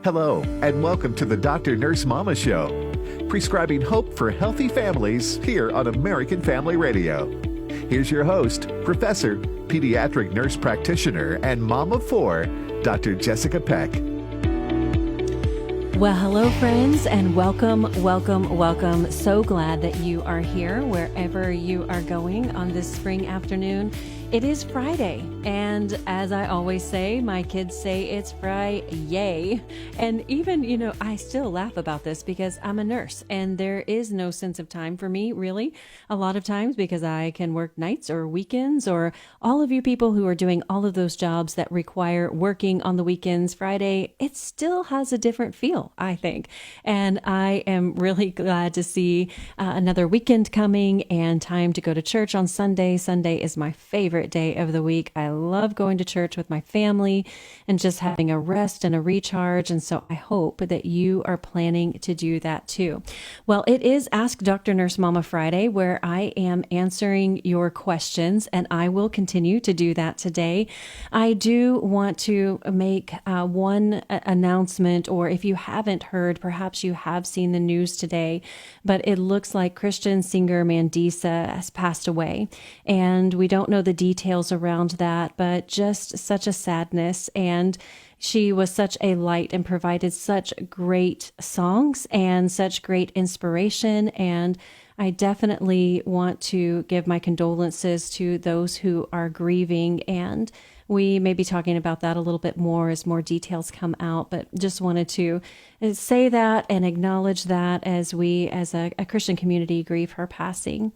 Hello, and welcome to the Dr. Nurse Mama Show, prescribing hope for healthy families here on American Family Radio. Here's your host, Professor, Pediatric Nurse Practitioner, and Mom of Four, Dr. Jessica Peck. Well, hello, friends, and welcome. So glad that you are here wherever you are going on this spring afternoon. It is Friday, and as I always say, my kids say it's Fri-yay. And even, I still laugh about this because I'm a nurse and there is no sense of time for me, really, a lot of times because I can work nights or weekends, or all of you people who are doing all of those jobs that require working on the weekends. Friday, it still has a different feel, I think. And I am really glad to see another weekend coming and time to go to church on Sunday. Sunday is my favorite day of the week. I love going to church with my family and just having a rest and a recharge. And so I hope that you are planning to do that too. Well, it is Ask Dr. Nurse Mama Friday, where I am answering your questions, and I will continue to do that today. I do want to make one announcement, or if you haven't heard, perhaps you have seen the news today, but it looks like Christian singer Mandisa has passed away, and we don't know the details around that, but just such a sadness. And she was such a light and provided such great songs and such great inspiration. And I definitely want to give my condolences to those who are grieving, and we may be talking about that a little bit more as more details come out, but just wanted to say that and acknowledge that as we, as a Christian community, grieve her passing.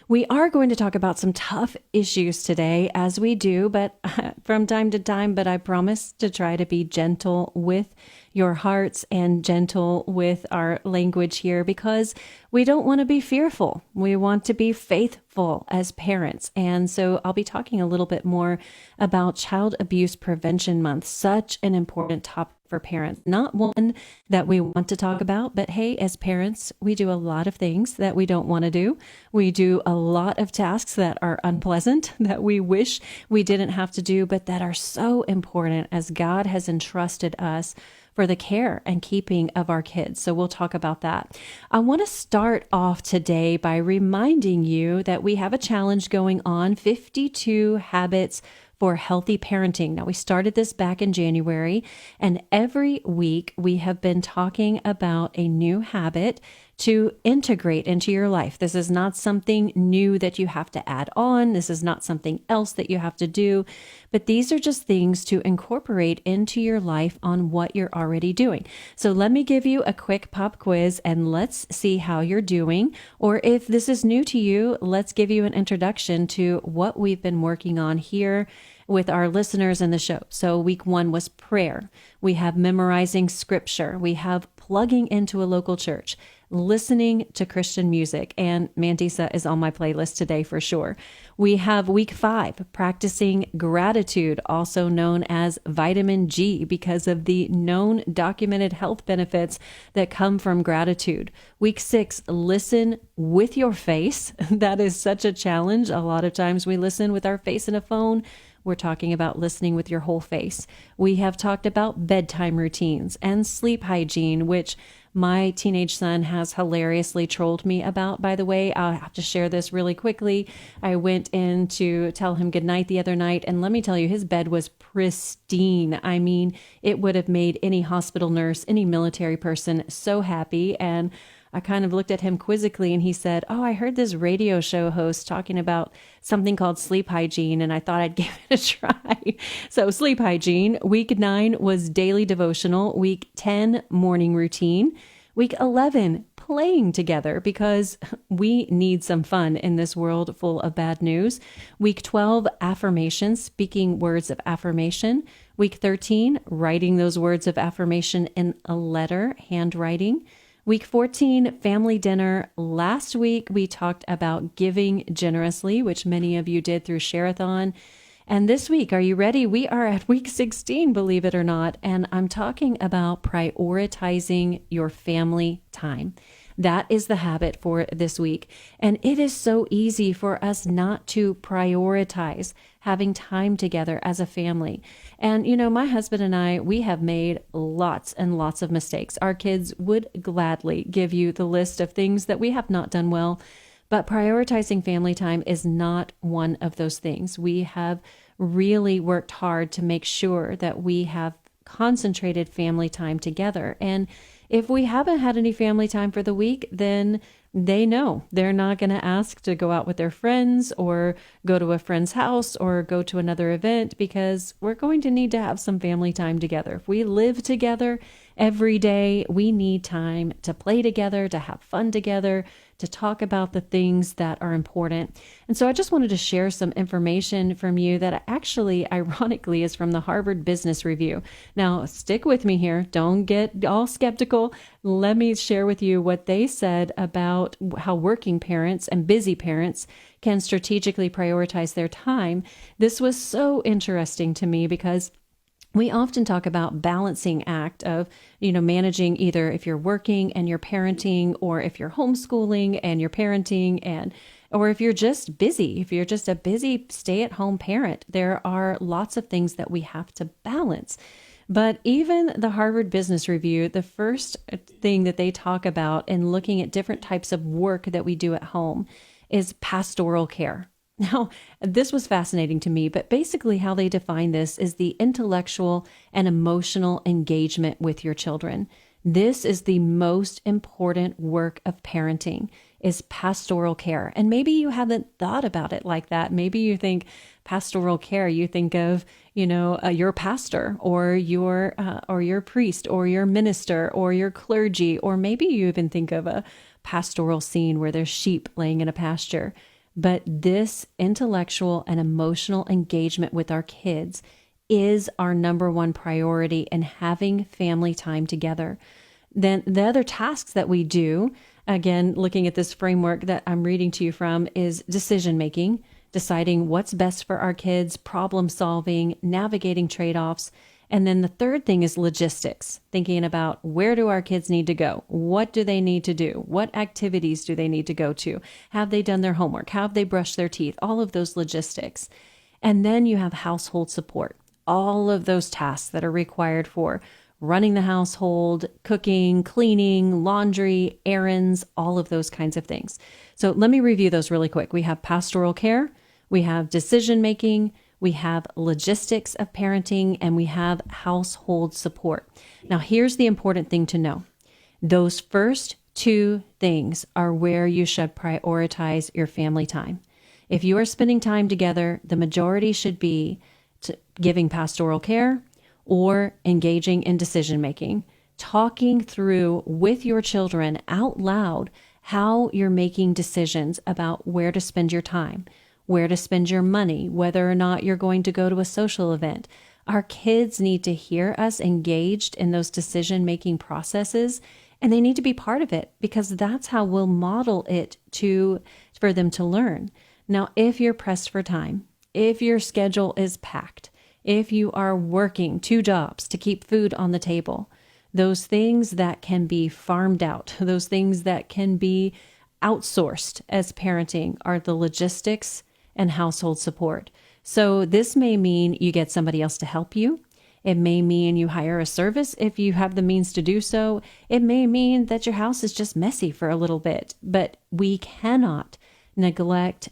We are going to talk about some tough issues today, as we do, but from time to time, but I promise to try to be gentle with your hearts and gentle with our language here, because we don't want to be fearful. We want to be faithful as parents. And so I'll be talking a little bit more about Child Abuse Prevention Month, such an important topic for parents. Not one that we want to talk about, but hey, as parents, we do a lot of things that we don't want to do. We do a lot of tasks that are unpleasant, that we wish we didn't have to do, but that are so important as God has entrusted us for the care and keeping of our kids. So we'll talk about that. I want to start off today by reminding you that we have a challenge going on, 52 Habits for Healthy Parenting. Now, we started this back in January, and every week we have been talking about a new habit to integrate into your life. This is not something new that you have to add on. This is not something else that you have to do, but these are just things to incorporate into your life on what you're already doing. So let me give you a quick pop quiz and let's see how you're doing. Or if this is new to you, let's give you an introduction to what we've been working on here with our listeners in the show. So week 1 was prayer. We have memorizing scripture. We have plugging into a local church, listening to Christian music, and Mandisa is on my playlist today for sure. We have week 5, practicing gratitude, also known as vitamin G, because of the known documented health benefits that come from gratitude. Week 6, listen with your face. That is such a challenge. A lot of times we listen with our face in a phone. We're talking about listening with your whole face. We have talked about bedtime routines and sleep hygiene, which my teenage son has hilariously trolled me about, by the way. I'll have to share this really quickly. I went in to tell him goodnight the other night, and let me tell you, his bed was pristine. I mean, it would have made any hospital nurse, any military person so happy. And I kind of looked at him quizzically and he said, "Oh, I heard this radio show host talking about something called sleep hygiene, and I thought I'd give it a try." So sleep hygiene. Week 9 was daily devotional. Week 10, morning routine. Week 11, playing together, because we need some fun in this world full of bad news. Week 12, affirmations, speaking words of affirmation. Week 13, writing those words of affirmation in a letter, handwriting. Week 14, family dinner. Last week, we talked about giving generously, which many of you did through Share-a-thon. And this week, are you ready? We are at week 16, believe it or not, and I'm talking about prioritizing your family time. That is the habit for this week. And it is so easy for us not to prioritize having time together as a family. And, my husband and I, we have made lots and lots of mistakes. Our kids would gladly give you the list of things that we have not done well, but prioritizing family time is not one of those things. We have really worked hard to make sure that we have concentrated family time together. And if we haven't had any family time for the week, then they know they're not going to ask to go out with their friends or go to a friend's house or go to another event, because we're going to need to have some family time together. If we live together every day, we need time to play together, to have fun together, to talk about the things that are important. And so I just wanted to share some information from you that actually, ironically, is from the Harvard Business Review. Now, stick with me here. Don't get all skeptical. Let me share with you what they said about how working parents and busy parents can strategically prioritize their time. This was so interesting to me because we often talk about balancing act of, managing either if you're working and you're parenting, or if you're homeschooling and you're parenting, or if you're just busy, if you're just a busy stay-at-home parent. There are lots of things that we have to balance. But even the Harvard Business Review, the first thing that they talk about in looking at different types of work that we do at home is pastoral care. Now, this was fascinating to me, but basically how they define this is the intellectual and emotional engagement with your children. This is the most important work of parenting, is pastoral care. And maybe you haven't thought about it like that. Maybe you think pastoral care, you think of, your pastor or your priest or your minister or your clergy, or maybe you even think of a pastoral scene where there's sheep laying in a pasture. But this intellectual and emotional engagement with our kids is our number one priority in having family time together. Then the other tasks that we do, again, looking at this framework that I'm reading to you from, is decision making, deciding what's best for our kids, problem solving, navigating trade-offs. And then the third thing is logistics, thinking about where do our kids need to go? What do they need to do? What activities do they need to go to? Have they done their homework? Have they brushed their teeth? All of those logistics. And then you have household support, all of those tasks that are required for running the household, cooking, cleaning, laundry, errands, all of those kinds of things. So let me review those really quick. We have pastoral care, we have decision making, we have logistics of parenting, and we have household support. Now, here's the important thing to know. Those first two things are where you should prioritize your family time. If you are spending time together, the majority should be giving pastoral care or engaging in decision making, talking through with your children out loud how you're making decisions about where to spend your time, where to spend your money, whether or not you're going to go to a social event. Our kids need to hear us engaged in those decision-making processes, and they need to be part of it, because that's how we'll model it for them to learn. Now, if you're pressed for time, if your schedule is packed, if you are working 2 jobs to keep food on the table, those things that can be farmed out, those things that can be outsourced as parenting, are the logistics and household support. So this may mean you get somebody else to help you. It may mean you hire a service if you have the means to do so. It may mean that your house is just messy for a little bit, but we cannot neglect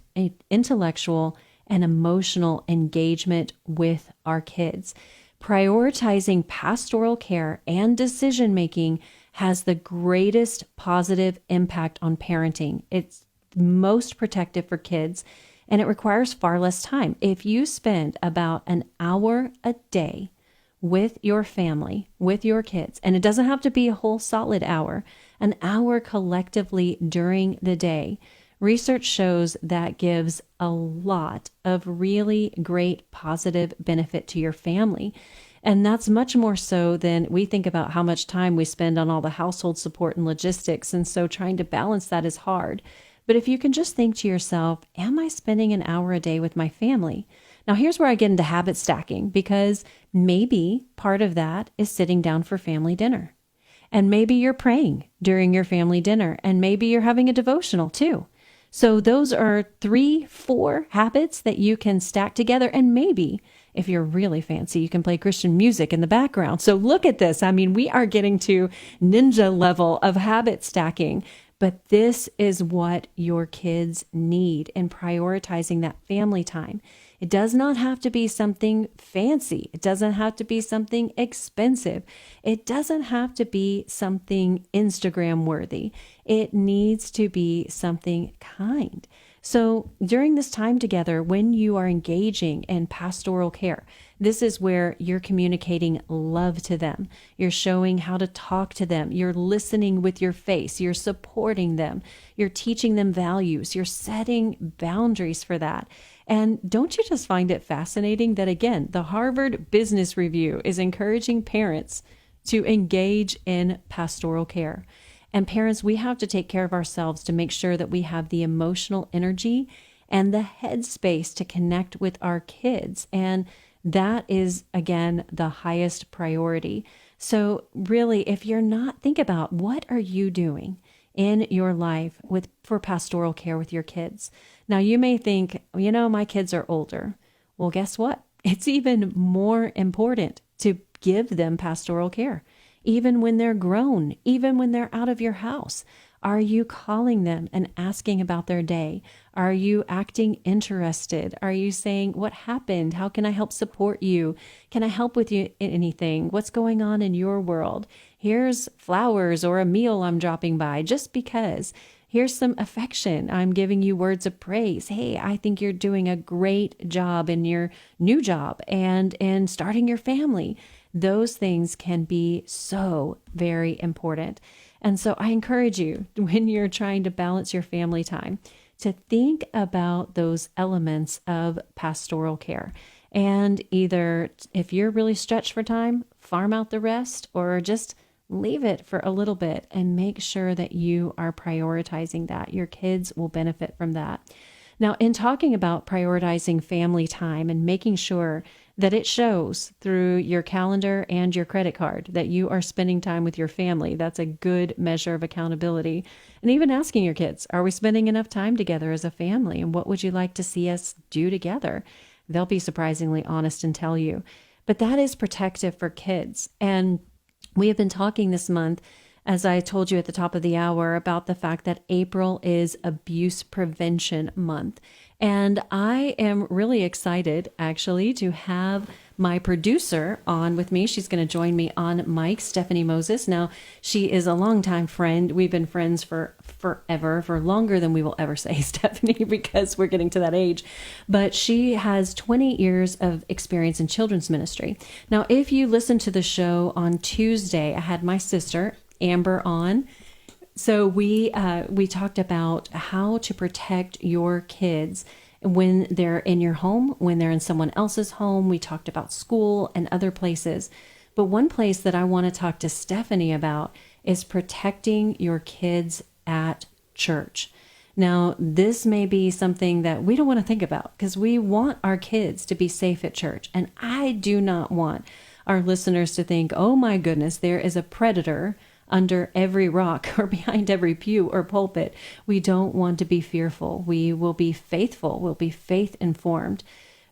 intellectual and emotional engagement with our kids. Prioritizing pastoral care and decision making has the greatest positive impact on parenting. It's most protective for kids, and it requires far less time. If you spend about an hour a day with your family, with your kids, and it doesn't have to be a whole solid hour, an hour collectively during the day, research shows that gives a lot of really great positive benefit to your family. And that's much more so than we think about how much time we spend on all the household support and logistics. And so trying to balance that is hard. But if you can just think to yourself, am I spending an hour a day with my family? Now, here's where I get into habit stacking, because maybe part of that is sitting down for family dinner. And maybe you're praying during your family dinner, and maybe you're having a devotional too. So those are 3, 4 habits that you can stack together. And maybe if you're really fancy, you can play Christian music in the background. So look at this. I mean, we are getting to ninja level of habit stacking, but this is what your kids need in prioritizing that family time. It does not have to be something fancy. It doesn't have to be something expensive. It doesn't have to be something Instagram worthy. It needs to be something kind. So during this time together, when you are engaging in pastoral care, this is where you're communicating love to them. You're showing how to talk to them. You're listening with your face. You're supporting them. You're teaching them values. You're setting boundaries for that. And don't you just find it fascinating that, again, the Harvard Business Review is encouraging parents to engage in pastoral care. And parents, we have to take care of ourselves to make sure that we have the emotional energy and the headspace to connect with our kids. And that is, again, the highest priority. So really, if you're not, think about what are you doing in your life for pastoral care with your kids. Now, you may think, my kids are older. Well, guess what? It's even more important to give them pastoral care. Even when they're grown, even when they're out of your house, are you calling them and asking about their day? Are you acting interested? Are you saying, what happened? How can I help support you? Can I help with you in anything? What's going on in your world? Here's flowers or a meal I'm dropping by just because. Here's some affection. I'm giving you words of praise. Hey, I think you're doing a great job in your new job and in starting your family. Those things can be so very important. And so I encourage you, when you're trying to balance your family time, to think about those elements of pastoral care. And either, if you're really stretched for time, farm out the rest, or just leave it for a little bit and make sure that you are prioritizing that. Your kids will benefit from that. Now, in talking about prioritizing family time and making sure that it shows through your calendar and your credit card that you are spending time with your family, that's a good measure of accountability. And even asking your kids, are we spending enough time together as a family? And what would you like to see us do together? They'll be surprisingly honest and tell you. But that is protective for kids. And we have been talking this month, as I told you at the top of the hour, about the fact that April is Abuse Prevention Month. And I am really excited, actually, to have my producer on with me. She's going to join me on mic, Stephanie Moses. Now, she is a longtime friend. We've been friends for forever, for longer than we will ever say, Stephanie, because we're getting to that age. But she has 20 years of experience in children's ministry. Now, if you listen to the show on Tuesday, I had my sister, Amber, on. So we talked about how to protect your kids when they're in your home, when they're in someone else's home. We talked about school and other places. But one place that I want to talk to Stephanie about is protecting your kids at church. Now, this may be something that we don't want to think about because we want our kids to be safe at church. And I do not want our listeners to think, oh my goodness, there is a predator under every rock or behind every pew or pulpit. We don't want to be fearful. We will be faithful. We'll be faith informed.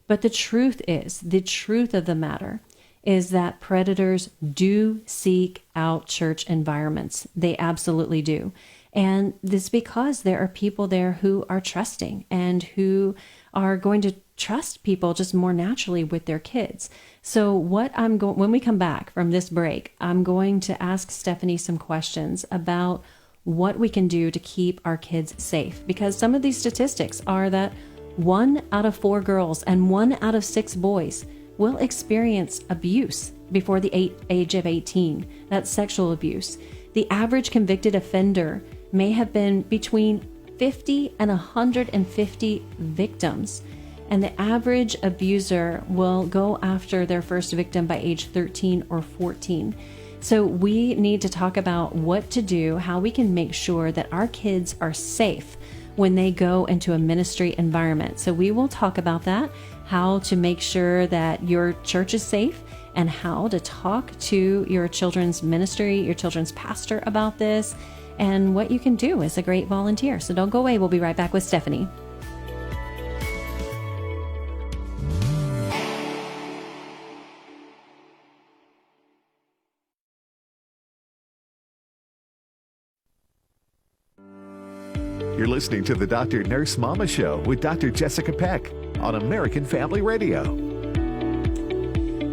But the truth of the matter is that predators do seek out church environments. They absolutely do. And this is because there are people there who are trusting and who are going to trust people just more naturally with their kids. So when we come back from this break, I'm going to ask Stephanie some questions about what we can do to keep our kids safe. Because some of these statistics are that 1 out of 4 girls and 1 out of 6 boys will experience abuse before the age of 18. That's sexual abuse. The average convicted offender may have been between 50 and 150 victims. And the average abuser will go after their first victim by age 13 or 14. So we need to talk about what to do, how we can make sure that our kids are safe when they go into a ministry environment. So we will talk about that, how to make sure that your church is safe, and how to talk to your children's ministry, your children's pastor about this, and what you can do as a great volunteer. So don't go away. We'll be right back with Stephanie. You're listening to the Dr. Nurse Mama Show with Dr. Jessica Peck on American Family Radio.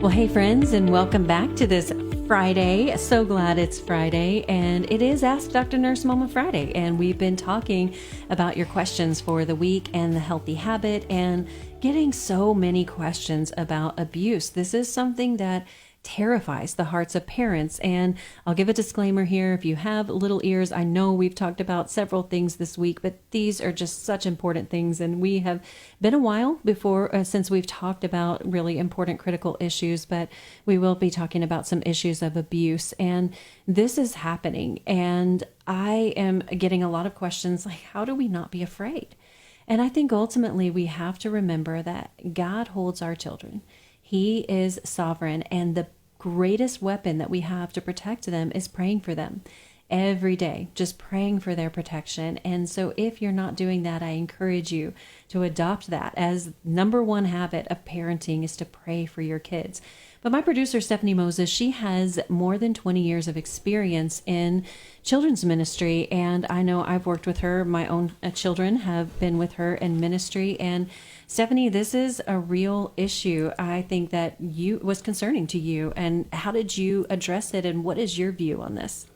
Well, hey, friends, and welcome back to this Friday. So glad it's Friday, and it is Ask Dr. Nurse Mama Friday, and we've been talking about your questions for the week and the healthy habit, and getting so many questions about abuse. This is something that terrifies the hearts of parents. And I'll give a disclaimer here. If you have little ears, I know we've talked about several things this week, but these are just such important things. And we have been a while since we've talked about really important critical issues, but we will be talking about some issues of abuse. And this is happening. And I am getting a lot of questions like, how do we not be afraid? And I think ultimately we have to remember that God holds our children. He is sovereign, and the greatest weapon that we have to protect them is praying for them every day, just praying for their protection. And so if you're not doing that, I encourage you to adopt that as number one habit of parenting, is to pray for your kids. But my producer, Stephanie Moses, she has more than 20 years of experience in children's ministry. And I know I've worked with her. My own children have been with her in ministry. And Stephanie, this is a real issue. I think that was concerning to you. And how did you address it? And what is your view on this?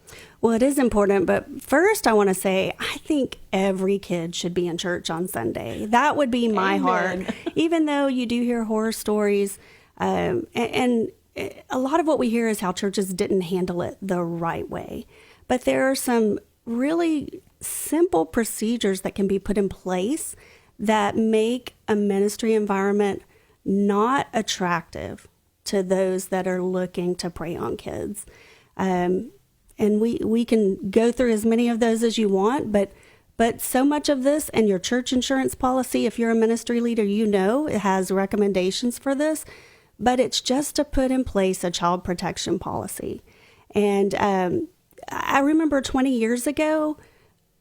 Well, it is important, but first I want to say I think every kid should be in church on Sunday. That would be my heart, even though you do hear horror stories. And a lot of what we hear is how churches didn't handle it the right way. But there are some really simple procedures that can be put in place that make a ministry environment not attractive to those that are looking to prey on kids. And we can go through as many of those as you want, but so much of this, and your church insurance policy, if you're a ministry leader, you know it has recommendations for this, but it's just to put in place a child protection policy. And I remember 20 years ago,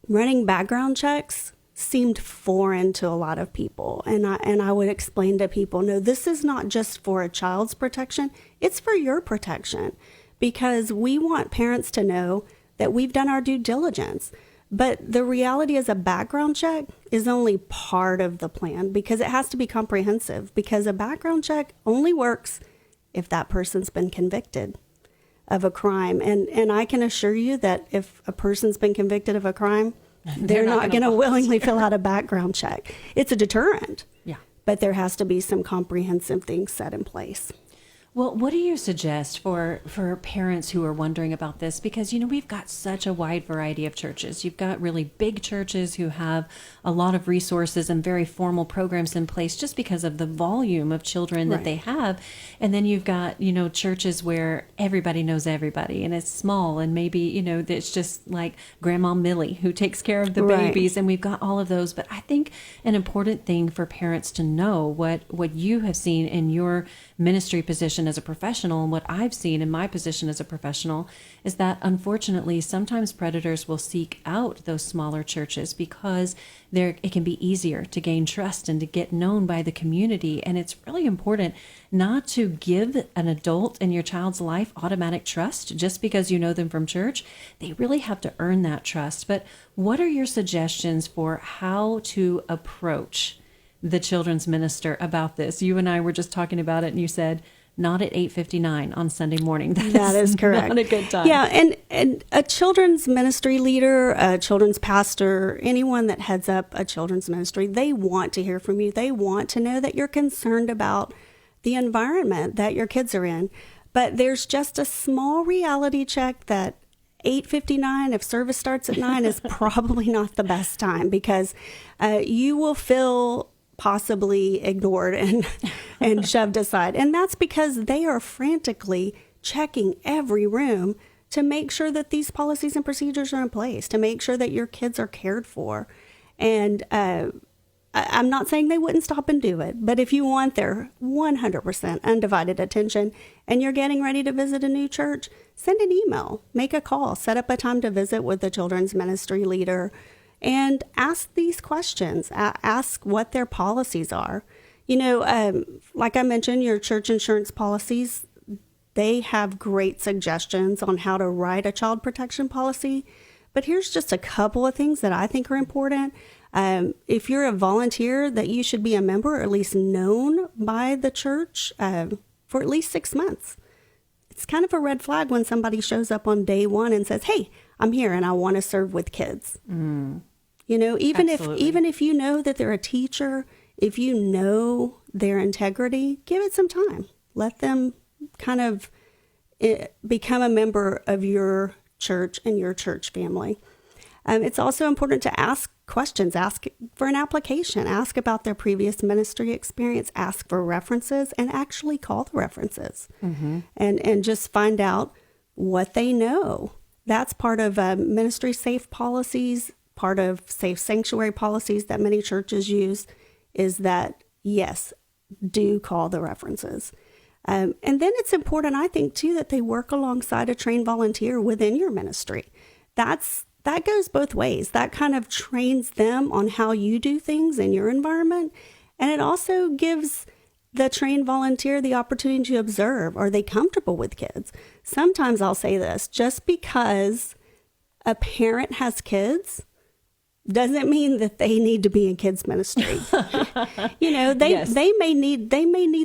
running background checks seemed foreign to a lot of people. And I would explain to people, no, this is not just for a child's protection, it's for your protection. Because we want parents to know that we've done our due diligence. But the reality is a background check is only part of the plan, because it has to be comprehensive, because a background check only works if that person's been convicted of a crime. And I can assure you that if a person's been convicted of a crime, they're not going to willingly fill out a background check. It's a deterrent. Yeah. But there has to be some comprehensive things set in place. Well, what do you suggest for parents who are wondering about this? Because, you know, we've got such a wide variety of churches. You've got really big churches who have a lot of resources and very formal programs in place just because of the volume of children that they have. And then you've got, you know, churches where everybody knows everybody and it's small, and maybe, you know, it's just like Grandma Millie who takes care of the babies, and we've got all of those. But I think an important thing for parents to know what you have seen in your ministry position as a professional, and what I've seen in my position as a professional, is that unfortunately sometimes predators will seek out those smaller churches because it can be easier to gain trust and to get known by the community. And it's really important not to give an adult in your child's life automatic trust just because you know them from church. They really have to earn that trust. But what are your suggestions for how to approach the children's minister about this? You and I were just talking about it, and you said not at 8:59 on Sunday morning. That is correct. Not a good time. Yeah, and a children's ministry leader, a children's pastor, anyone that heads up a children's ministry, they want to hear from you. They want to know that you're concerned about the environment that your kids are in. But there's just a small reality check that 8:59, if service starts at 9, is probably not the best time, because you will feel possibly ignored and shoved aside. And that's because they are frantically checking every room to make sure that these policies and procedures are in place, to make sure that your kids are cared for. And I'm not saying they wouldn't stop and do it, but if you want their 100% undivided attention and you're getting ready to visit a new church, send an email, make a call, set up a time to visit with the children's ministry leader, and ask these questions. Ask what their policies are. Like I mentioned, your church insurance policies, they have great suggestions on how to write a child protection policy. But here's just a couple of things that I think are important. If you're a volunteer, that you should be a member or at least known by the church for at least 6 months. It's kind of a red flag when somebody shows up on day one and says, hey, I'm here and I want to serve with kids. Even if you know that they're a teacher, if you know their integrity, give it some time. Let them kind of become a member of your church and your church family. It's also important to ask questions, ask for an application, ask about their previous ministry experience, ask for references, and actually call the references and just find out what they know. That's part of ministry safe policies, part of safe sanctuary policies that many churches use is that, yes, do call the references. And then it's important, I think, too, that they work alongside a trained volunteer within your ministry. That goes both ways. That kind of trains them on how you do things in your environment. And it also gives the trained volunteer the opportunity to observe. Are they comfortable with kids? Sometimes I'll say this, just because a parent has kids doesn't mean that they need to be in kids ministry. They may need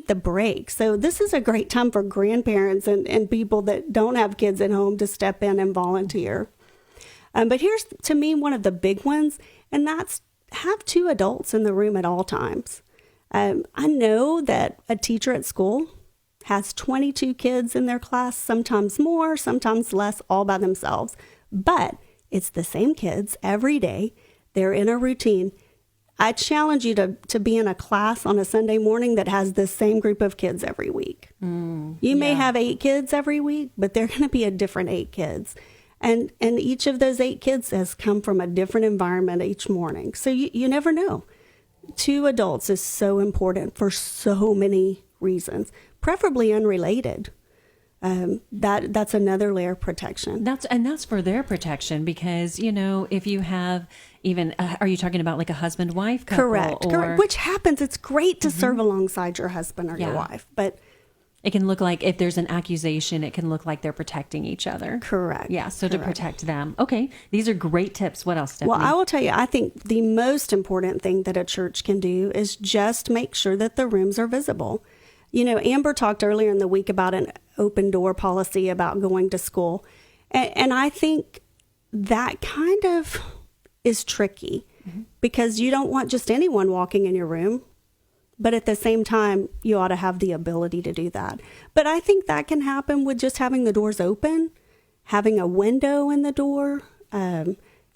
the break. So this is a great time for grandparents and people that don't have kids at home to step in and volunteer. But here's, to me, one of the big ones, and that's have 2 adults in the room at all times. I know that a teacher at school has 22 kids in their class, sometimes more, sometimes less, all by themselves. But it's the same kids every day. They're in a routine. I challenge you to be in a class on a Sunday morning that has the same group of kids every week. You may have 8 kids every week, but they're going to be a different 8 kids. And each of those 8 kids has come from a different environment each morning. So you never know. 2 adults is so important for so many reasons, preferably unrelated. That's another layer of protection. That's for their protection because, if you have even, are you talking about like a husband-wife couple? Correct. Which happens. It's great to serve alongside your husband or your wife, but it can look like if there's an accusation, it can look like they're protecting each other. Correct. Yeah, so to protect them. Okay, these are great tips. What else, Stephanie? Well, I will tell you, I think the most important thing that a church can do is just make sure that the rooms are visible. Amber talked earlier in the week about an open door policy about going to school. And I think that kind of is tricky because you don't want just anyone walking in your room. But at the same time, you ought to have the ability to do that. But I think that can happen with just having the doors open, having a window in the door,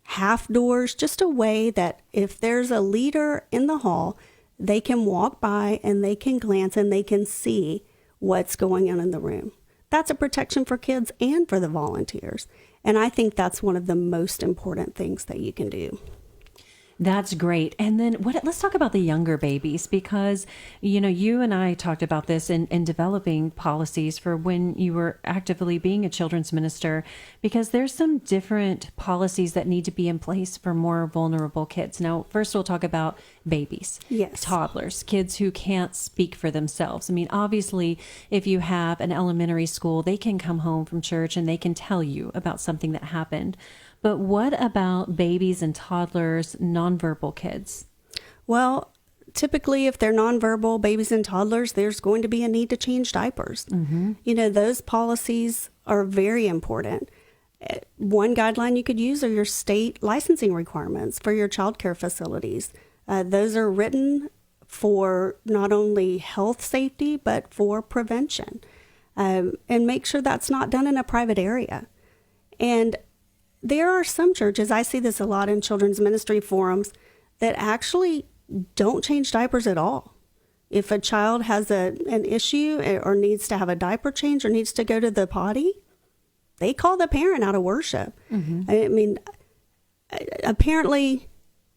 half doors, just a way that if there's a leader in the hall, they can walk by and they can glance and they can see what's going on in the room. That's a protection for kids and for the volunteers. And I think that's one of the most important things that you can do. That's great. And then let's talk about the younger babies because, you and I talked about this in developing policies for when you were actively being a children's minister, because there's some different policies that need to be in place for more vulnerable kids. Now, first we'll talk about babies, yes, toddlers, kids who can't speak for themselves. I mean, obviously, if you have an elementary school, they can come home from church and they can tell you about something that happened. But what about babies and toddlers, nonverbal kids? Well, typically, if they're nonverbal babies and toddlers, there's going to be a need to change diapers. Those policies are very important. One guideline you could use are your state licensing requirements for your child care facilities. Those are written for not only health safety, but for prevention. And make sure that's not done in a private area. And there are some churches, I see this a lot in children's ministry forums, that actually don't change diapers at all. If a child has an issue or needs to have a diaper change or needs to go to the potty, they call the parent out of worship. I mean, apparently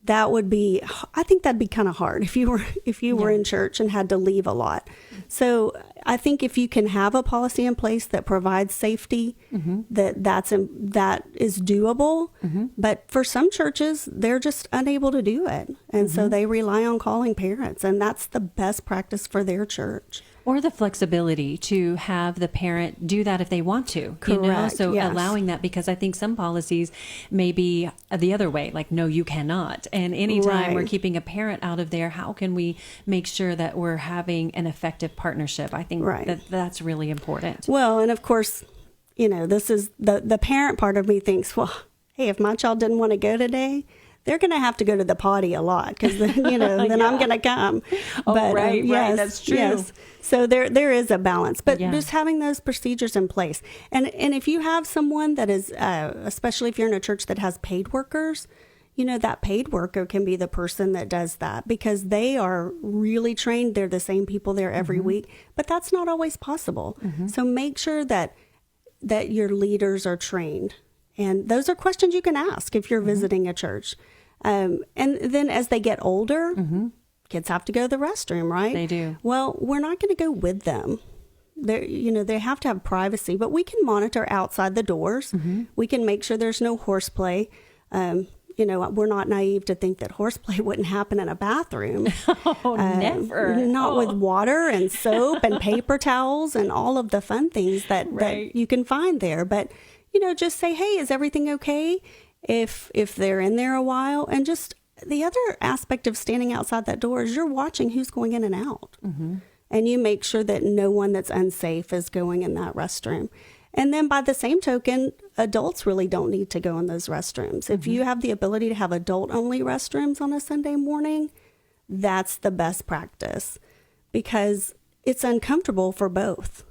that would be, I think that'd be kind of hard if you were in church and had to leave a lot. So I think if you can have a policy in place that provides safety, that is doable. But for some churches, they're just unable to do it. And so they rely on calling parents, and that's the best practice for their church. Or the flexibility to have the parent do that if they want to. Correct, So yes. allowing that, because I think some policies may be the other way, like, no, you cannot. And anytime we're keeping a parent out of there, how can we make sure that we're having an effective partnership? I think that's really important. Well, and of course, this is the parent part of me thinks, well, hey, if my child didn't want to go today, they're going to have to go to the potty a lot because then, then I'm going to come. But, right, that's true. Yes. So there is a balance, but just having those procedures in place. And if you have someone that is, especially if you're in a church that has paid workers, that paid worker can be the person that does that because they are really trained. They're the same people there every week, but that's not always possible. So make sure that your leaders are trained. And those are questions you can ask if you're visiting a church. And then as they get older, kids have to go to the restroom, right? They do. Well, we're not going to go with them. They have to have privacy, but we can monitor outside the doors. We can make sure there's no horseplay. We're not naive to think that horseplay wouldn't happen in a bathroom. Never. Not with water and soap and paper towels and all of the fun things that you can find there. But just say, hey, is everything okay? If they're in there a while. And just the other aspect of standing outside that door is you're watching who's going in and out. And you make sure that no one that's unsafe is going in that restroom. And then by the same token, adults really don't need to go in those restrooms. If you have the ability to have adult-only restrooms on a Sunday morning, that's the best practice because it's uncomfortable for both.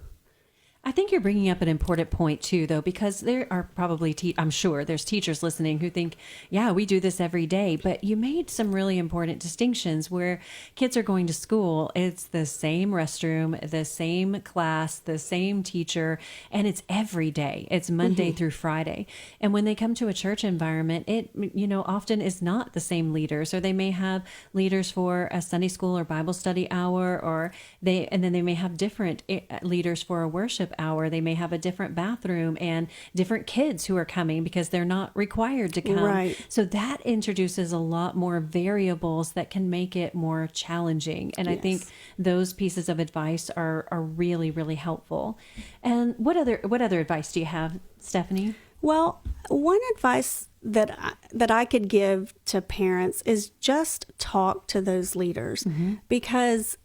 I think you're bringing up an important point too, though, because there are probably, I'm sure there's teachers listening who think, yeah, we do this every day. But you made some really important distinctions where kids are going to school. It's the same restroom, the same class, the same teacher, and it's every day. It's Monday through Friday. And when they come to a church environment, it, often is not the same leaders, or they may have leaders for a Sunday school or Bible study hour, and then they may have different leaders for a worship hour. They may have a different bathroom and different kids who are coming because they're not required to come. Right. So that introduces a lot more variables that can make it more challenging. And I think those pieces of advice are really, really helpful. And what other advice do you have, Stephanie? Well, one advice that I could give to parents is just talk to those leaders because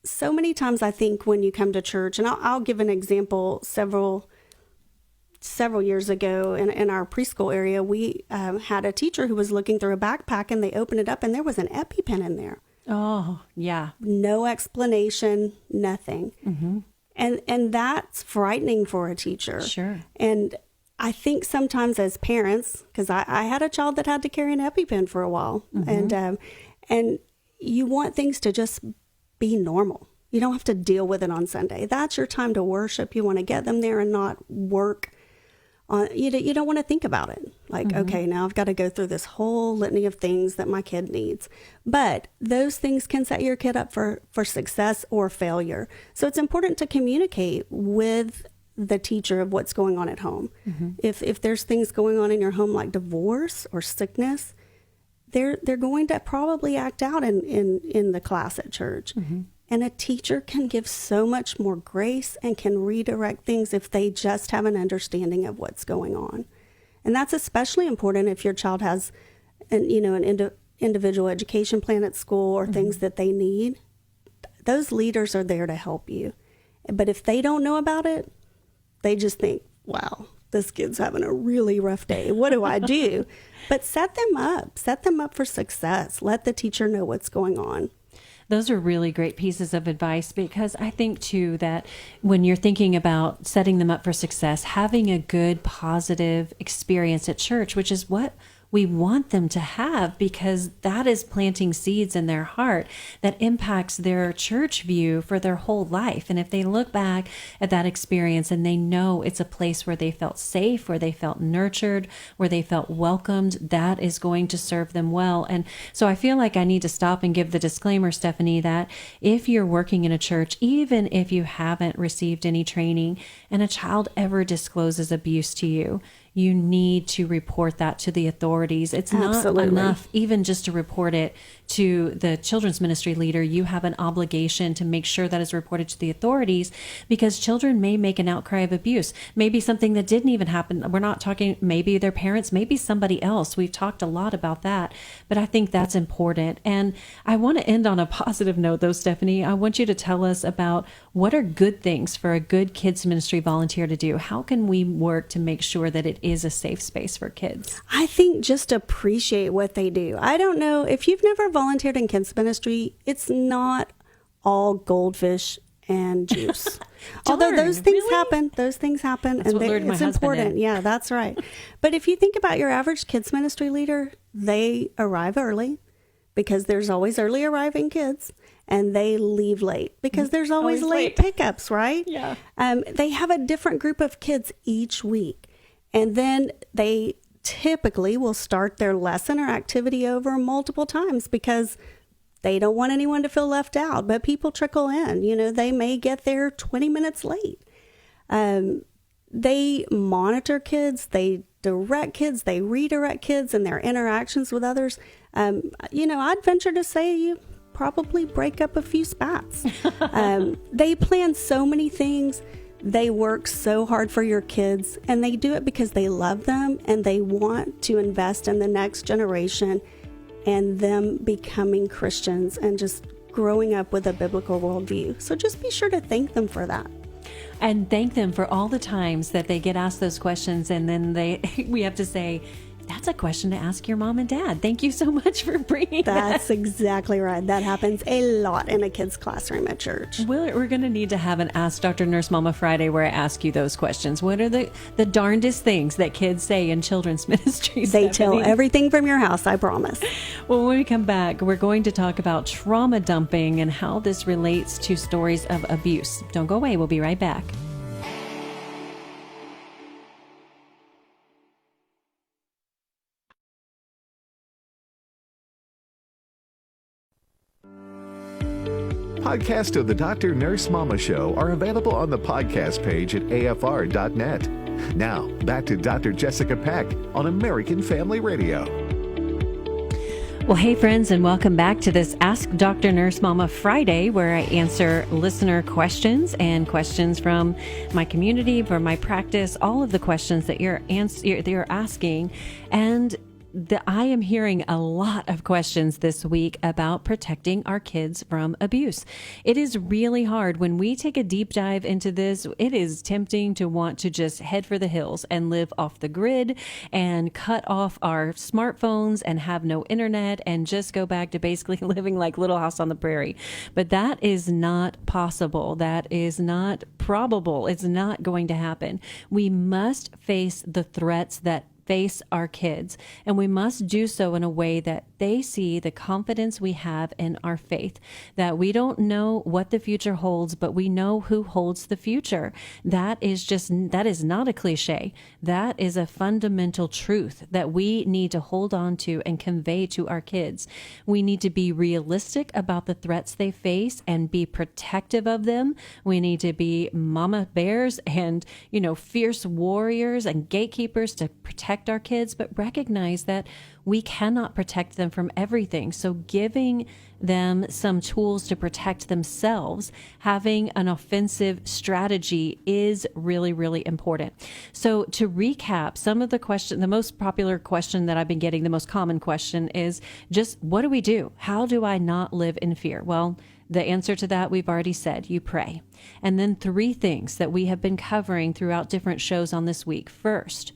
so many times I think when you come to church, and I'll give an example, several years ago in our preschool area, we had a teacher who was looking through a backpack and they opened it up and there was an EpiPen in there. Oh, yeah. No explanation, nothing. And that's frightening for a teacher. Sure. And I think sometimes as parents, because I had a child that had to carry an EpiPen for a while, and you want things to just be normal. You don't have to deal with it on Sunday. That's your time to worship. You want to get them there and not work on. You don't want to think about it. Like, okay, now I've got to go through this whole litany of things that my kid needs. But those things can set your kid up for success or failure. So it's important to communicate with the teacher of what's going on at home. If there's things going on in your home like divorce or sickness, they're going to probably act out in the class at church. And a teacher can give so much more grace and can redirect things if they just have an understanding of what's going on. And that's especially important if your child has an individual education plan at school or things that they need. Those leaders are there to help you. But if they don't know about it, they just think, wow, this kid's having a really rough day. What do I do? But set them up for success. Let the teacher know what's going on. Those are really great pieces of advice because I think too that when you're thinking about setting them up for success, having a good positive experience at church, which is what we want them to have, because that is planting seeds in their heart that impacts their church view for their whole life. And if they look back at that experience and they know it's a place where they felt safe, where they felt nurtured, where they felt welcomed, that is going to serve them well. And so I feel like I need to stop and give the disclaimer, Stephanie, that if you're working in a church, even if you haven't received any training and a child ever discloses abuse to you, you need to report that to the authorities. It's Absolutely. not enough even just to report it to the children's ministry leader. You have an obligation to make sure that is reported to the authorities, because children may make an outcry of abuse. Maybe something that didn't even happen. We're not talking maybe their parents, maybe somebody else. We've talked a lot about that, but I think that's important. And I want to end on a positive note though, Stephanie. I want you to tell us about what are good things for a good kids ministry volunteer to do. How can we work to make sure that it is a safe space for kids? I think just appreciate what they do. I don't know if you've never volunteered in kids ministry, it's not all goldfish and juice. Although those things happen, That's and what lured my it's husband important. in. Yeah, that's right. But if you think about your average kids ministry leader, they arrive early because there's always early arriving kids, and they leave late because there's always late pickups, right? Yeah. They have a different group of kids each week. And then they typically will start their lesson or activity over multiple times because they don't want anyone to feel left out. But people trickle in. You know, they may get there 20 minutes late. They monitor kids. They direct kids. They redirect kids in their interactions with others. You know, I'd venture to say you probably break up a few spats. They plan so many things. They work so hard for your kids, and they do it because they love them and they want to invest in the next generation and them becoming Christians and just growing up with a biblical worldview. So just be sure to thank them for that. And thank them for all the times that they get asked those questions, and then we have to say, that's a question to ask your mom and dad. Thank you so much for bringing That's exactly right. That happens a lot in a kid's classroom at church. We're going to need to have an Ask Dr. Nurse Mama Friday where I ask you those questions. What are the darndest things that kids say in children's ministries? They tell everything from your house, I promise. Well, when we come back, we're going to talk about trauma dumping and how this relates to stories of abuse. Don't go away. We'll be right back. Podcasts of the Dr. Nurse Mama Show are available on the podcast page at afr.net. Now, back to Dr. Jessica Peck on American Family Radio. Well, hey, friends, and welcome back to this Ask Dr. Nurse Mama Friday, where I answer listener questions and questions from my community, from my practice, all of the questions that you're asking. And I am hearing a lot of questions this week about protecting our kids from abuse. It is really hard. When we take a deep dive into this, it is tempting to want to just head for the hills and live off the grid and cut off our smartphones and have no internet and just go back to basically living like Little House on the Prairie. But that is not possible. That is not probable. It's not going to happen. We must face the threats that face our kids, and we must do so in a way that they see the confidence we have in our faith, that we don't know what the future holds, but we know who holds the future. That is not a cliche. That is a fundamental truth that we need to hold on to and convey to our kids. We need to be realistic about the threats they face and be protective of them. We need to be mama bears and, fierce warriors and gatekeepers to protect our kids, but recognize that we cannot protect them from everything. So giving them some tools to protect themselves, having an offensive strategy is really, really important. So to recap, some of the most popular question that I've been getting, the most common question is just, what do we do? How do I not live in fear? Well, the answer to that, we've already said, you pray. And then 3 things that we have been covering throughout different shows on this week. First,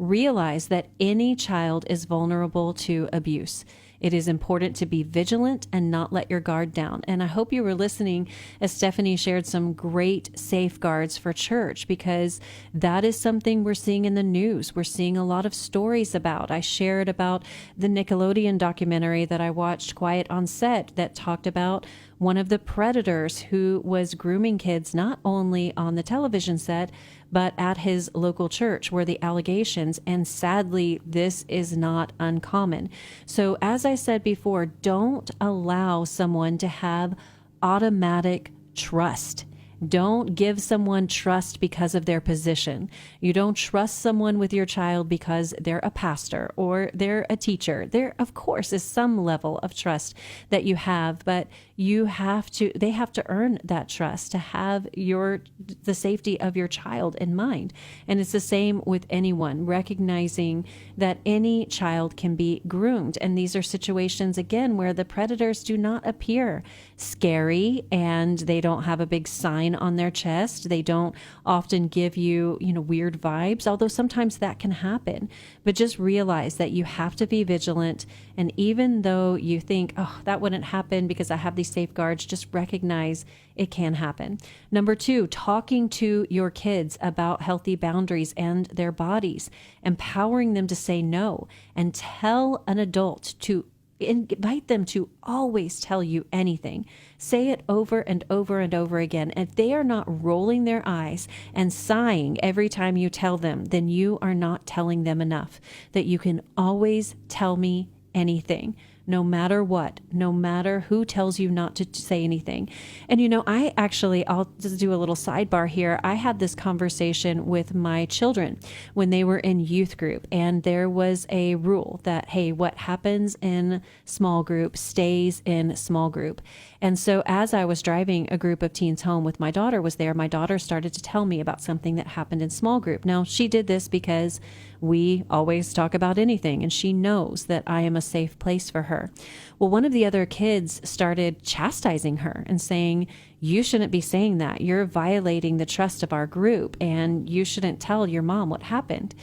realize that any child is vulnerable to abuse. It is important to be vigilant and not let your guard down. And I hope you were listening as Stephanie shared some great safeguards for church, because that is something we're seeing in the news. We're seeing a lot of stories about. I shared about the Nickelodeon documentary that I watched, Quiet on Set, that talked about one of the predators who was grooming kids not only on the television set, but at his local church were the allegations. And sadly, this is not uncommon. So as I said before, don't allow someone to have automatic trust. Don't give someone trust because of their position. You don't trust someone with your child because they're a pastor or they're a teacher. There, of course, is some level of trust that you have, but they have to earn that trust to have the safety of your child in mind. And it's the same with anyone, recognizing that any child can be groomed. And these are situations, again, where the predators do not appear scary and they don't have a big sign on their chest. They don't often give you, weird vibes, although sometimes that can happen. But just realize that you have to be vigilant. And even though you think, oh, that wouldn't happen because I have these safeguards, just recognize it can happen. Number 2, talking to your kids about healthy boundaries and their bodies, empowering them to say no, and tell an adult to invite them to always tell you anything. Say it over and over and over again. If they are not rolling their eyes and sighing every time you tell them, then you are not telling them enough. That you can always tell me anything, no matter what, no matter who tells you not to say anything. And I'll just do a little sidebar here. I had this conversation with my children when they were in youth group, and there was a rule that, hey, what happens in small group stays in small group. And so as I was driving a group of teens home with my daughter was there, my daughter started to tell me about something that happened in small group. Now, she did this because we always talk about anything, and she knows that I am a safe place for her. Well, one of the other kids started chastising her and saying, you shouldn't be saying that. You're violating the trust of our group, and you shouldn't tell your mom what happened.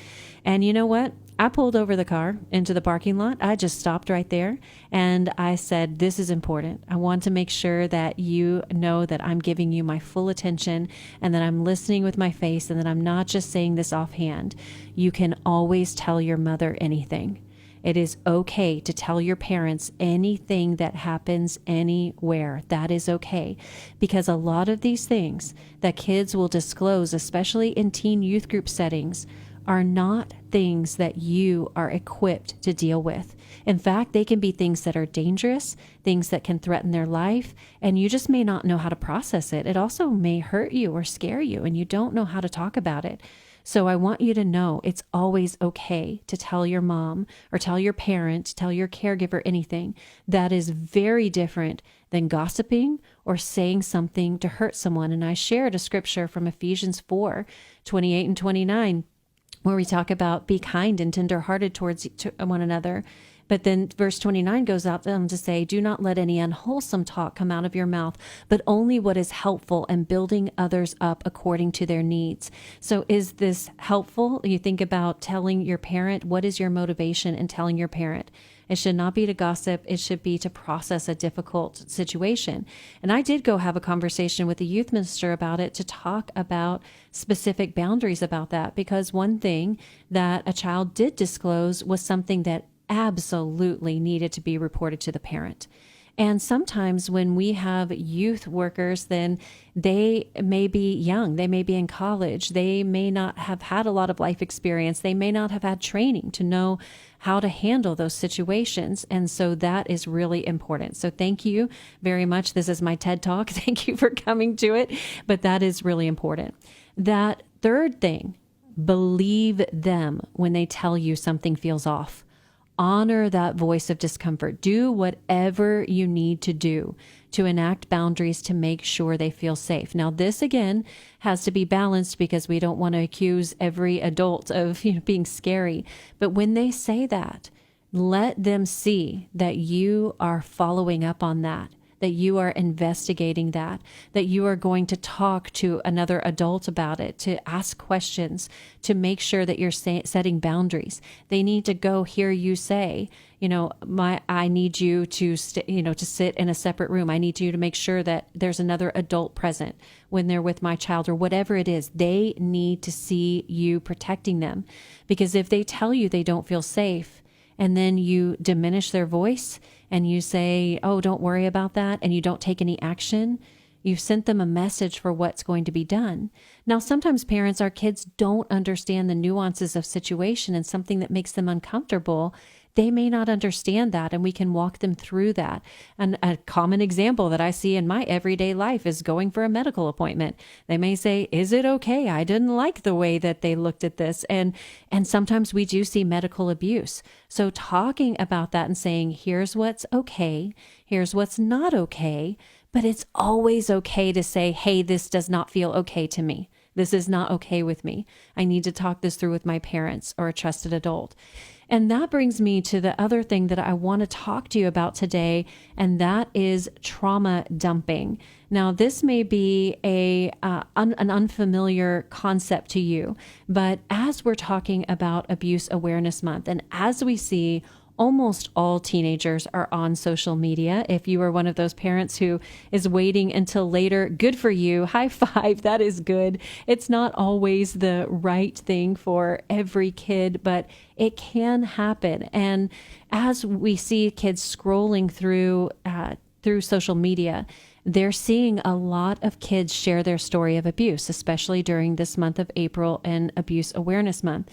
And you know what? I pulled over the car into the parking lot. I just stopped right there and I said, this is important. I want to make sure that you know that I'm giving you my full attention and that I'm listening with my face and that I'm not just saying this offhand. You can always tell your mother anything. It is okay to tell your parents anything that happens anywhere. That is okay. Because a lot of these things that kids will disclose, especially in teen youth group settings, are not things that you are equipped to deal with. In fact, they can be things that are dangerous, things that can threaten their life, and you just may not know how to process it. It also may hurt you or scare you, and you don't know how to talk about it. So I want you to know it's always okay to tell your mom or tell your parent, tell your caregiver anything. That is very different than gossiping or saying something to hurt someone. And I shared a scripture from Ephesians 4:28 and 29, where we talk about be kind and tenderhearted towards one another. But then verse 29 goes out to say, do not let any unwholesome talk come out of your mouth, but only what is helpful and building others up according to their needs. So is this helpful? You think about telling your parent, what is your motivation in telling your parent? It should not be to gossip. It should be to process a difficult situation. And I did go have a conversation with the youth minister about it to talk about specific boundaries about that, because one thing that a child did disclose was something that absolutely needed to be reported to the parent. And sometimes when we have youth workers, then they may be young, they may be in college, they may not have had a lot of life experience, they may not have had training to know how to handle those situations. And so that is really important. So thank you very much. This is my TED Talk. Thank you for coming to it. But that is really important. That third thing, believe them when they tell you something feels off. Honor that voice of discomfort. Do whatever you need to do to enact boundaries to make sure they feel safe. Now, this again has to be balanced because we don't want to accuse every adult of being scary. But when they say that, let them see that you are following up on that, that you are investigating that you are going to talk to another adult about it, to ask questions, to make sure that you're setting boundaries. They need to go hear you say, I need you to to sit in a separate room. I need you to make sure that there's another adult present when they're with my child, or whatever it is. They need to see you protecting them, because if they tell you they don't feel safe, and then you diminish their voice and you say, oh, don't worry about that, and you don't take any action, you've sent them a message for what's going to be done. Now, sometimes parents, our kids don't understand the nuances of situation, and something that makes them uncomfortable, they may not understand that, and we can walk them through that. And a common example that I see in my everyday life is going for a medical appointment. They may say, is it okay? I didn't like the way that they looked at this. And sometimes we do see medical abuse. So talking about that and saying, here's what's okay, here's what's not okay, but it's always okay to say, hey, this does not feel okay to me. This is not okay with me. I need to talk this through with my parents or a trusted adult. And that brings me to the other thing that I want to talk to you about today, and that is trauma dumping. Now, this may be an unfamiliar concept to you, but as we're talking about Abuse Awareness Month, and as we see almost all teenagers are on social media. If you are one of those parents who is waiting until later, good for you. High five. That is good. It's not always the right thing for every kid, but it can happen. And as we see kids scrolling through social media, they're seeing a lot of kids share their story of abuse, especially during this month of April and Abuse Awareness Month.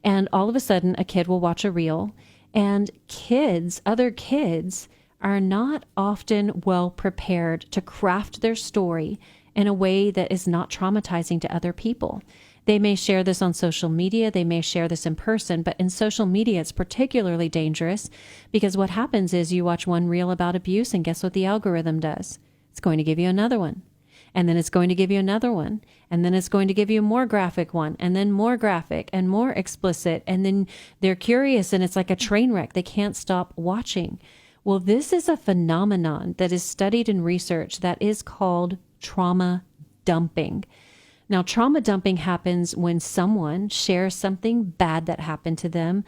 And all of a sudden, a kid will watch a reel. And other kids are not often well prepared to craft their story in a way that is not traumatizing to other people. They may share this on social media, they may share this in person, but in social media, it's particularly dangerous because what happens is you watch one reel about abuse, and guess what the algorithm does? It's going to give you another one. And then it's going to give you another one. And then it's going to give you a more graphic one, and then more graphic and more explicit. And then they're curious, and it's like a train wreck. They can't stop watching. Well, this is a phenomenon that is studied in research that is called trauma dumping. Now, trauma dumping happens when someone shares something bad that happened to them,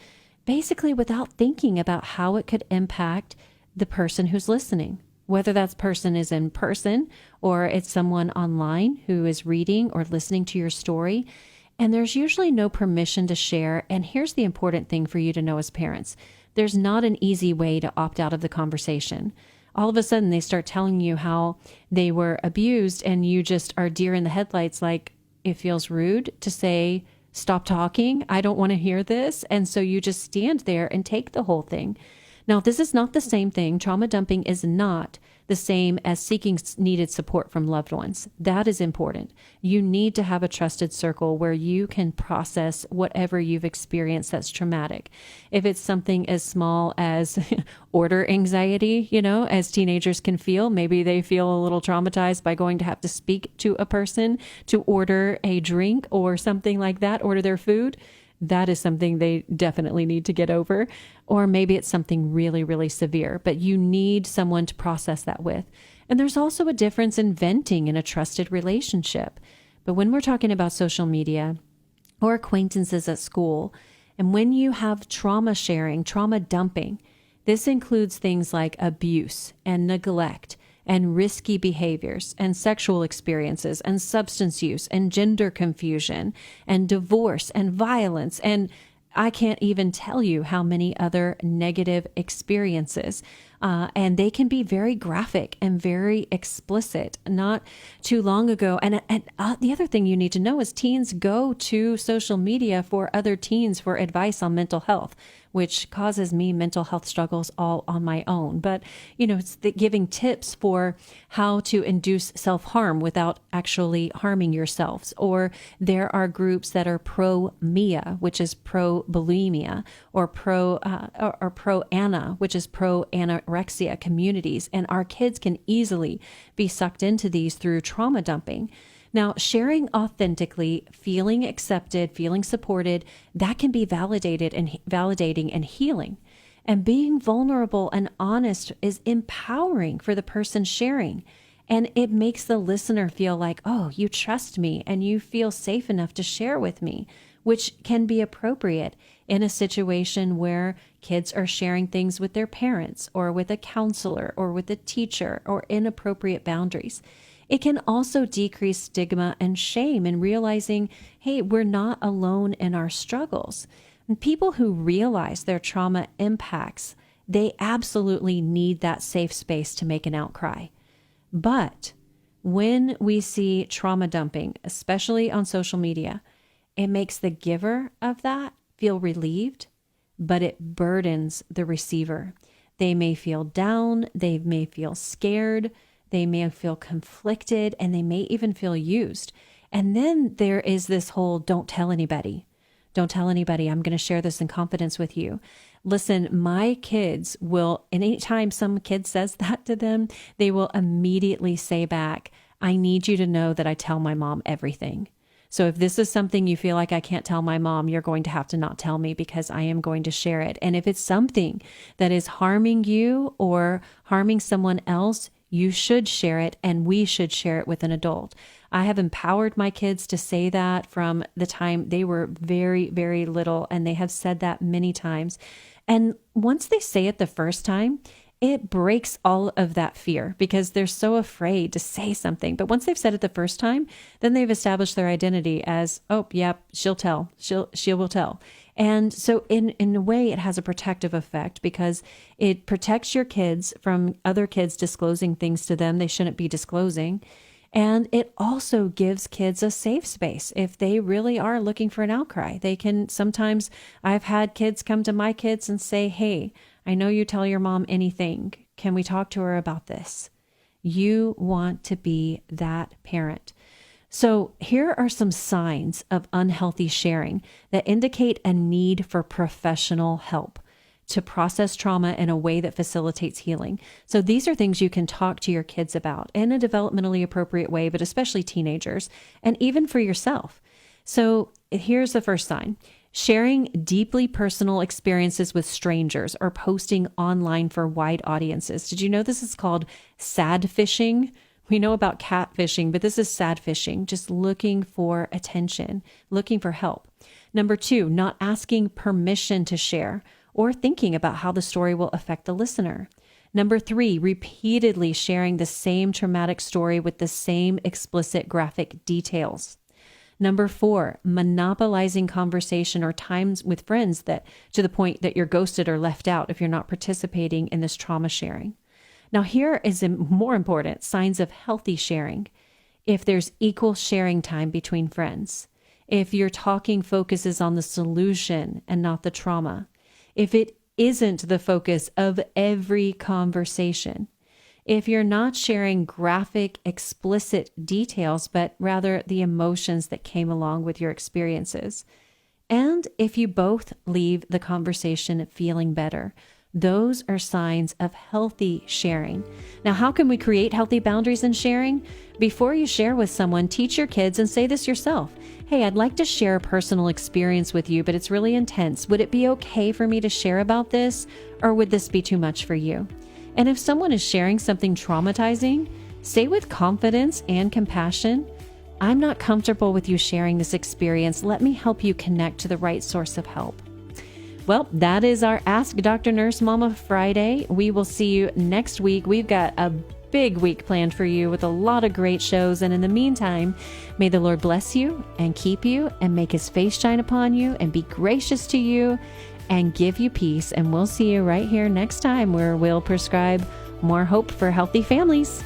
basically without thinking about how it could impact the person who's listening. Whether that person is in person or it's someone online who is reading or listening to your story. And there's usually no permission to share. And here's the important thing for you to know as parents. There's not an easy way to opt out of the conversation. All of a sudden, they start telling you how they were abused, and you just are deer in the headlights, like it feels rude to say, stop talking. I don't want to hear this. And so you just stand there and take the whole thing. Now, this is not the same thing. Trauma dumping is not the same as seeking needed support from loved ones. That is important. You need to have a trusted circle where you can process whatever you've experienced that's traumatic. If it's something as small as order anxiety, as teenagers can feel, maybe they feel a little traumatized by going to have to speak to a person to order a drink or something like that, order their food. That is something they definitely need to get over. Or maybe it's something really, really severe, but you need someone to process that with. And there's also a difference in venting in a trusted relationship. But when we're talking about social media or acquaintances at school, and when you have trauma sharing, trauma dumping, this includes things like abuse and neglect and risky behaviors and sexual experiences and substance use and gender confusion and divorce and violence. And I can't even tell you how many other negative experiences. And they can be very graphic and very explicit. Not too long ago. And the other thing you need to know is teens go to social media for other teens for advice on mental health, which causes me mental health struggles all on my own. But, it's giving tips for how to induce self-harm without actually harming yourselves. Or there are groups that are pro-MIA, which is pro-bulimia, or pro-ANA, which is pro-anorexia communities. And our kids can easily be sucked into these through trauma dumping. Now, sharing authentically, feeling accepted, feeling supported, that can be validating and healing. And being vulnerable and honest is empowering for the person sharing. And it makes the listener feel like, oh, you trust me and you feel safe enough to share with me, which can be appropriate in a situation where kids are sharing things with their parents or with a counselor or with a teacher or inappropriate boundaries. It can also decrease stigma and shame in realizing, hey, we're not alone in our struggles. And people who realize their trauma impacts, they absolutely need that safe space to make an outcry. But when we see trauma dumping, especially on social media, it makes the giver of that feel relieved, but it burdens the receiver. They may feel down, they may feel scared, they may feel conflicted, and they may even feel used. And then there is this whole don't tell anybody. Don't tell anybody. I'm going to share this in confidence with you. Listen, my kids will, and anytime some kid says that to them, they will immediately say back, I need you to know that I tell my mom everything. So if this is something you feel like I can't tell my mom, you're going to have to not tell me because I am going to share it. And if it's something that is harming you or harming someone else, you should share it, and we should share it with an adult. I have empowered my kids to say that from the time they were very, very little, and they have said that many times. And once they say it the first time, it breaks all of that fear because they're so afraid to say something. But once they've said it the first time, then they've established their identity as, oh, yep, she'll tell. She will tell. And so in a way, it has a protective effect because it protects your kids from other kids disclosing things to them they shouldn't be disclosing. And it also gives kids a safe space. If they really are looking for an outcry, they can sometimes, I've had kids come to my kids and say, hey, I know you tell your mom anything. Can we talk to her about this? You want to be that parent. So here are some signs of unhealthy sharing that indicate a need for professional help to process trauma in a way that facilitates healing. So these are things you can talk to your kids about in a developmentally appropriate way, but especially teenagers, and even for yourself. So here's the first sign. Sharing deeply personal experiences with strangers or posting online for wide audiences. Did you know this is called sad fishing? We know about catfishing, but this is sad fishing, just looking for attention, looking for help. Number 2, not asking permission to share or thinking about how the story will affect the listener. Number 3, repeatedly sharing the same traumatic story with the same explicit graphic details. Number 4, monopolizing conversation or times with friends that to the point that you're ghosted or left out if you're not participating in this trauma sharing. Now, here is more important, signs of healthy sharing. If there's equal sharing time between friends, if your talking focuses on the solution and not the trauma, if it isn't the focus of every conversation, if you're not sharing graphic, explicit details, but rather the emotions that came along with your experiences, and if you both leave the conversation feeling better, those are signs of healthy sharing. Now, how can we create healthy boundaries in sharing? Before you share with someone, teach your kids and say this yourself. Hey, I'd like to share a personal experience with you, but it's really intense. Would it be okay for me to share about this, or would this be too much for you? And if someone is sharing something traumatizing, say with confidence and compassion, I'm not comfortable with you sharing this experience. Let me help you connect to the right source of help. Well, that is our Ask Dr. Nurse Mama Friday. We will see you next week. We've got a big week planned for you with a lot of great shows. And in the meantime, may the Lord bless you and keep you and make his face shine upon you and be gracious to you and give you peace. And we'll see you right here next time where we'll prescribe more hope for healthy families.